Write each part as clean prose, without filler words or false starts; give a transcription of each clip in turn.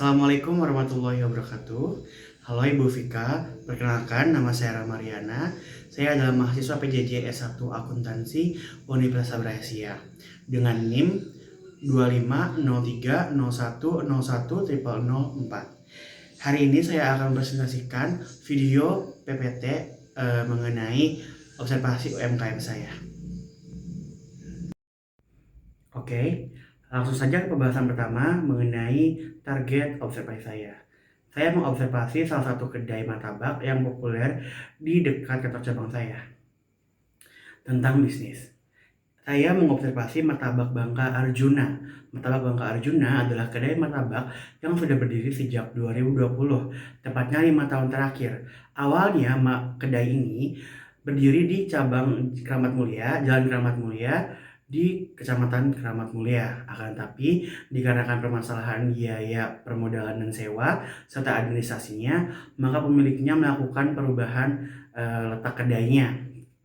Assalamualaikum warahmatullahi wabarakatuh. Halo Ibu Vika, perkenalkan nama saya Ramariana. Saya adalah mahasiswa PJJ S1 Akuntansi Universitas Asia dengan NIM 250301010004. Hari ini saya akan presentasikan video PPT mengenai observasi UMKM saya. Oke, langsung saja ke pembahasan pertama mengenai target observasi saya. Saya mengobservasi salah satu kedai martabak yang populer di dekat kantor cabang saya tentang bisnis. Saya mengobservasi Martabak Bangka Arjuna. Martabak Bangka Arjuna adalah kedai martabak yang sudah berdiri sejak 2020, tepatnya 5 tahun terakhir. Awalnya kedai ini berdiri di cabang Keramat Mulia, Jalan Keramat Mulia, di Kecamatan Keramat Mulia. Akan tapi dikarenakan permasalahan biaya permodalan dan sewa serta administrasinya, maka pemiliknya melakukan perubahan letak kedainya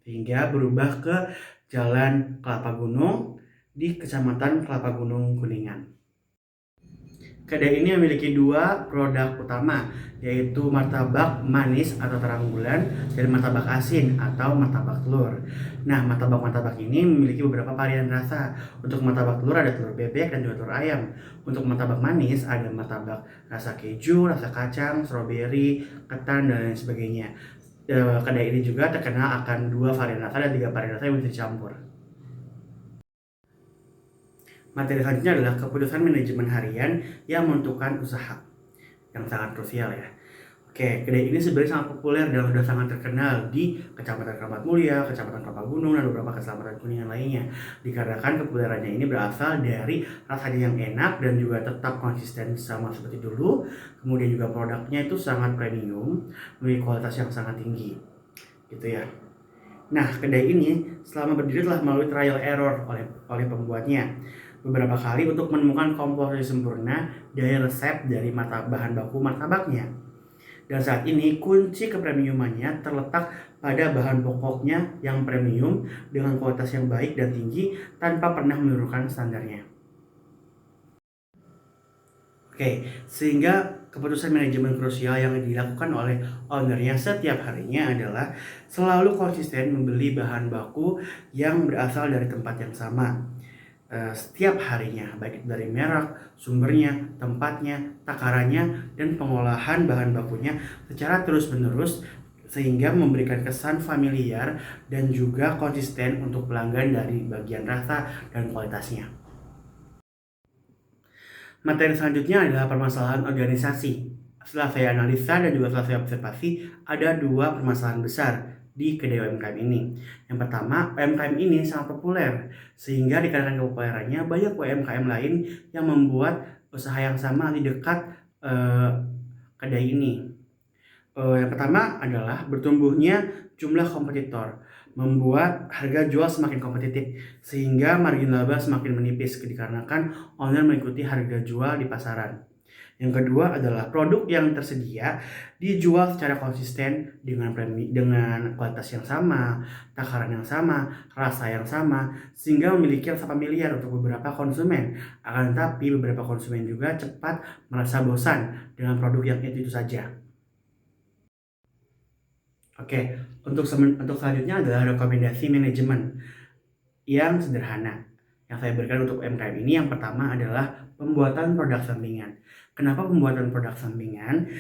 sehingga berubah ke Jalan Kelapa Gunung di Kecamatan Kelapa Gunung Kuningan. Kedai ini memiliki dua produk utama, yaitu martabak manis atau terang bulan dan martabak asin atau martabak telur. Nah, martabak-martabak ini memiliki beberapa varian rasa. Untuk martabak telur ada telur bebek dan juga telur ayam. Untuk martabak manis ada martabak rasa keju, rasa kacang, stroberi, ketan, dan lain sebagainya. Kedai ini juga terkenal akan dua varian rasa dan tiga varian rasa yang bisa dicampur. Materi selanjutnya adalah keputusan manajemen harian yang menentukan usaha, yang sangat krusial ya. Oke, kedai ini sebenarnya sangat populer dan sudah sangat terkenal di Kecamatan Keramat Mulia, Kecamatan Kelapa Gunung, dan beberapa kecamatan Kuningan lainnya. Dikarenakan kepopulerannya ini berasal dari rasanya yang enak dan juga tetap konsisten sama seperti dulu. Kemudian juga produknya itu sangat premium, memiliki kualitas yang sangat tinggi, gitu ya. Nah, kedai ini selama berdiri telah melalui trial error oleh pembuatnya beberapa kali untuk menemukan komposisi sempurna dari resep dari bahan baku martabaknya. Dan saat ini kunci kepremiumannya terletak pada bahan pokoknya yang premium dengan kualitas yang baik dan tinggi tanpa pernah menurunkan standarnya. Oke, sehingga keputusan manajemen krusial yang dilakukan oleh ownernya setiap harinya adalah selalu konsisten membeli bahan baku yang berasal dari tempat yang sama. Setiap harinya, baik itu dari merek, sumbernya, tempatnya, takarannya, dan pengolahan bahan bakunya secara terus-menerus sehingga memberikan kesan familiar dan juga konsisten untuk pelanggan dari bagian rasa dan kualitasnya. Materi selanjutnya adalah permasalahan organisasi. Setelah saya analisa dan juga setelah saya observasi, ada dua permasalahan besar di kedai UMKM ini. Yang pertama, UMKM ini sangat populer, sehingga dikarenakan kepopulerannya banyak UMKM lain yang membuat usaha yang sama di dekat kedai ini. Yang pertama adalah bertumbuhnya jumlah kompetitor, membuat harga jual semakin kompetitif sehingga margin laba semakin menipis dikarenakan owner mengikuti harga jual di pasaran. Yang kedua adalah produk yang tersedia dijual secara konsisten dengan kualitas yang sama, takaran yang sama, rasa yang sama, sehingga memiliki rasa familiar untuk beberapa konsumen. Akan tetapi beberapa konsumen juga cepat merasa bosan dengan produk yang itu saja. Oke, untuk selanjutnya adalah rekomendasi manajemen yang sederhana yang saya berikan untuk UMKM ini. Yang pertama adalah pembuatan produk sampingan. Kenapa pembuatan produk sampingan?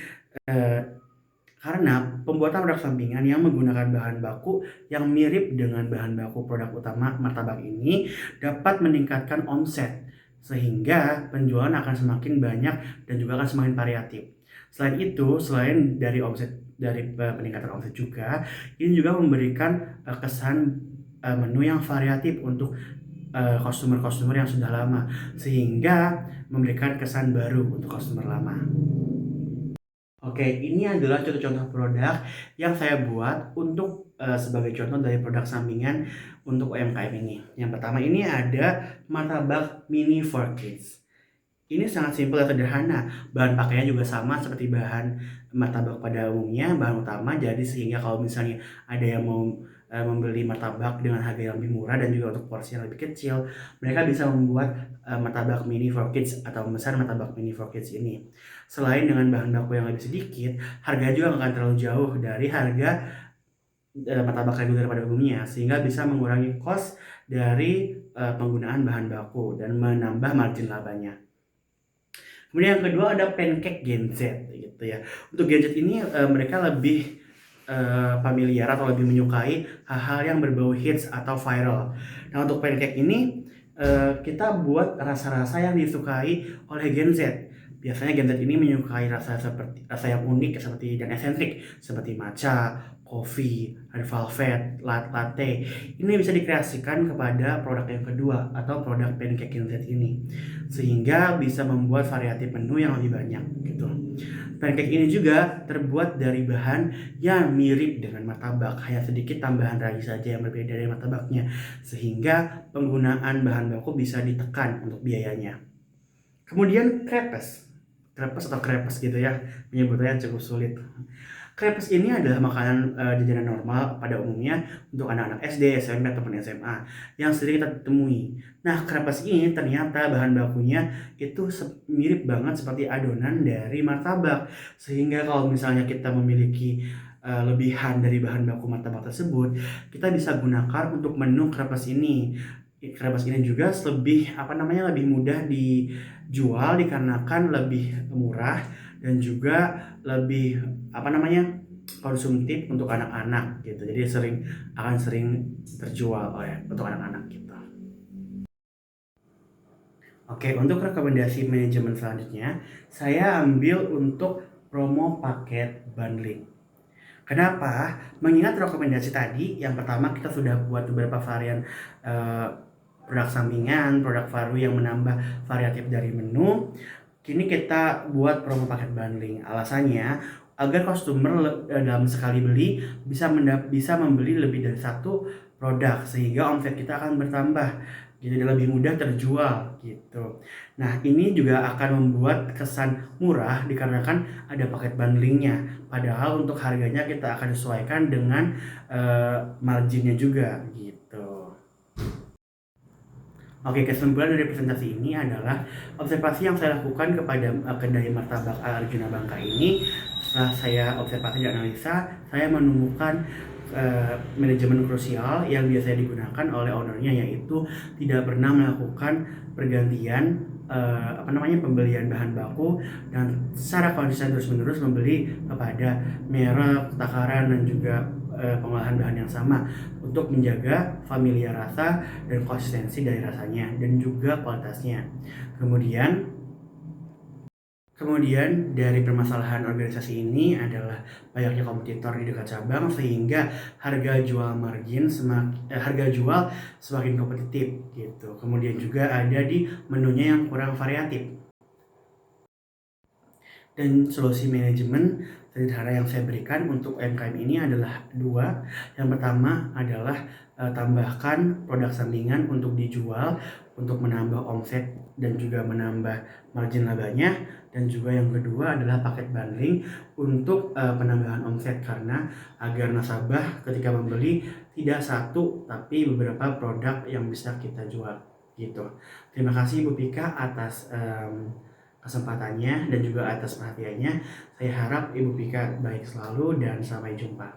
Karena pembuatan produk sampingan yang menggunakan bahan baku yang mirip dengan bahan baku produk utama martabak ini dapat meningkatkan omset sehingga penjualan akan semakin banyak dan juga akan semakin variatif. Selain itu, selain dari peningkatan omset juga, ini juga memberikan kesan menu yang variatif untuk customer-customer yang sudah lama, sehingga memberikan kesan baru untuk customer lama. Oke, ini adalah contoh-contoh produk yang saya buat untuk sebagai contoh dari produk sampingan untuk UMKM ini. Yang pertama ini ada martabak mini for kids. Ini sangat simpel dan sederhana, bahan pakainya juga sama seperti bahan martabak pada umumnya, bahan utama. Jadi sehingga kalau misalnya ada yang mau, membeli martabak dengan harga yang lebih murah dan juga untuk porsi yang lebih kecil, mereka bisa membuat, martabak mini for kids atau memesan martabak mini for kids ini. Selain dengan bahan baku yang lebih sedikit, harganya juga nggak akan terlalu jauh dari harga, martabak reguler pada umumnya, sehingga bisa mengurangi cost dari, penggunaan bahan baku dan menambah margin labanya. Kemudian yang kedua ada pancake Gen Z gitu ya. Untuk Gen Z ini, mereka lebih, familiar atau lebih menyukai hal-hal yang berbau hits atau viral. Nah, untuk pancake ini, kita buat rasa-rasa yang disukai oleh Gen Z. Biasanya Gen Z ini menyukai rasa yang unik seperti dan esentrik seperti matcha, coffee, red velvet, latte. Ini bisa dikreasikan kepada produk yang kedua atau produk pancake Gen Z ini, sehingga bisa membuat variasi menu yang lebih banyak gitu. Pancake ini juga terbuat dari bahan yang mirip dengan martabak, hanya sedikit tambahan ragi saja yang berbeda dari martabaknya, sehingga penggunaan bahan baku bisa ditekan untuk biayanya. Kemudian crepes atau crepes gitu ya, penyebutannya cukup sulit. Crepes ini adalah makanan, jajanan normal pada umumnya untuk anak-anak SD, SMP, ataupun SMA yang sering kita temui. Nah, crepes ini ternyata bahan bakunya itu mirip banget seperti adonan dari martabak. Sehingga kalau misalnya kita memiliki, lebihan dari bahan baku martabak tersebut, kita bisa gunakan untuk menu crepes ini. Crepes ini juga lebih mudah dijual dikarenakan lebih murah dan juga lebih konsumtif untuk anak-anak gitu. Jadi akan sering terjual untuk anak-anak gitu. Oke, untuk rekomendasi manajemen selanjutnya, saya ambil untuk promo paket bundling. Kenapa? Mengingat rekomendasi tadi, yang pertama kita sudah buat beberapa varian, eee, produk sampingan, produk baru yang menambah variatif dari menu. Kini kita buat promo paket bundling. Alasannya agar dalam sekali beli bisa membeli lebih dari satu produk sehingga omset kita akan bertambah, jadi lebih mudah terjual gitu. Nah, ini juga akan membuat kesan murah dikarenakan ada paket bundlingnya. Padahal untuk harganya kita akan sesuaikan dengan, marginnya juga gitu. Oke, kesimpulan dari presentasi ini adalah observasi yang saya lakukan kepada kedai martabak Arjuna Bangka ini. Setelah saya observasi dan analisa, saya menemukan manajemen krusial yang biasanya digunakan oleh ownernya, yaitu tidak pernah melakukan pergantian pembelian bahan baku dan secara konsisten terus-menerus membeli kepada merek, takaran dan juga pengolahan bahan yang sama untuk menjaga familiar rasa dan konsistensi dari rasanya dan juga kualitasnya. Kemudian Kemudian dari permasalahan organisasi ini adalah banyaknya kompetitor di dekat cabang sehingga harga jual semakin kompetitif gitu. Kemudian juga ada di menunya yang kurang variatif. Dan solusi manajemen sederhana yang saya berikan untuk UMKM ini adalah dua. Yang pertama adalah tambahkan produk sampingan untuk dijual untuk menambah omset dan juga menambah margin labanya. Dan juga yang kedua adalah paket bundling untuk penambahan omset, karena agar nasabah ketika membeli tidak satu tapi beberapa produk yang bisa kita jual gitu. Terima kasih Bu Pika atas kesempatannya dan juga atas perhatiannya. Saya harap Ibu Pika baik selalu dan sampai jumpa.